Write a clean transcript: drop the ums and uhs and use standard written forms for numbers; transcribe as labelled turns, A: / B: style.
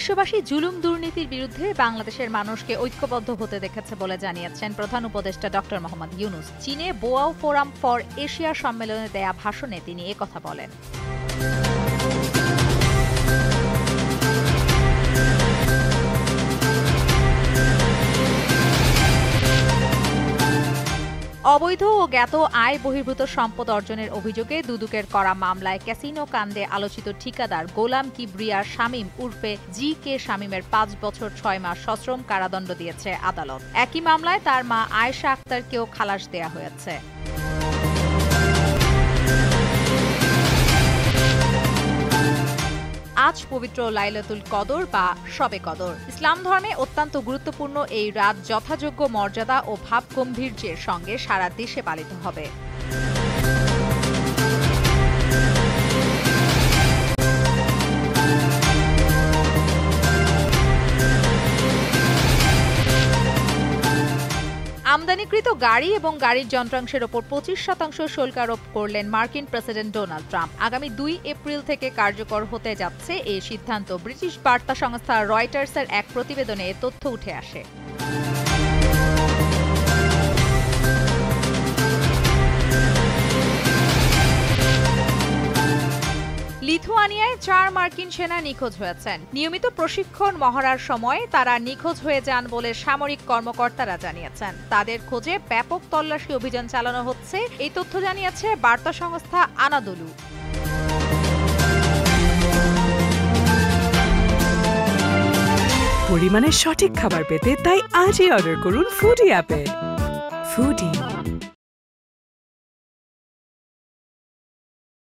A: বিশ্ববাসী জুলুম দুর্নীতির বিরুদ্ধে বাংলাদেশের মানুষকে ঐক্যবদ্ধ হতে দেখেছে বলে জানিয়েছেন প্রধান উপদেষ্টা ডক্টর মোহাম্মদ ইউনূস। চীনে বোয়াও ফোরাম ফর এশিয়া সম্মেলনে দেয়া ভাষণে তিনি একথা বলেন। অবৈধ ও জ্ঞাত আয় বহির্ভূত সম্পদ অর্জনের অভিযোগে দুদকের করা মামলায় ক্যাসিনো কাণ্ডে আলোচিত ঠিকাদার গোলাম কিবরিয়ার শামীম উর্ফে জি.কে. শামীমের ৫ বছর ৬ মাস সশ্রম কারাদণ্ড দিয়েছে আদালত। একই মামলায় তার মা আয়েশা আক্তারকেও খালাস দেয়া হয়েছে। আজ পবিত্র লাইলাতুল কদর বা শবে কদর। ইসলাম ধর্মে অত্যন্ত গুরুত্বপূর্ণ এই রাত যথাযোগ্য মর্যাদা ও ভাবগম্ভীর্যের সঙ্গে সারা দেশে পালিত হবে। আমদানিকৃত গাড়ি এবং গাড়ির যন্ত্রাংশের ওপর ২৫% শুল্ক আরোপ করলেন মার্কিন প্রেসিডেন্ট ডোনাল্ড ট্রাম্প। আগামী ২ এপ্রিল থেকে কার্যকর হতে যাচ্ছে এই সিদ্ধান্ত। ব্রিটিশ বার্তা সংস্থা রয়টার্সের এক প্রতিবেদনে এ তথ্য উঠে আসে। লিথুয়ানিয়ায় ৪ মার্কিন সেনা নিখোঁজ হয়েছেন। নিয়মিত প্রশিক্ষণ মহড়ার সময় তারা নিখোঁজ হয়ে যান বলে সামরিক কর্মকর্তারা জানিয়েছেন। তাদের খোঁজে ব্যাপক তল্লাশি অভিযান চালানো হচ্ছে, এই তথ্য জানিয়েছে বার্তা সংস্থা আনাদোলু।
B: পরিমাণে সঠিক খাবার পেতে তাই আজই অর্ডার করুন ফুডি অ্যাপে। ফুডি।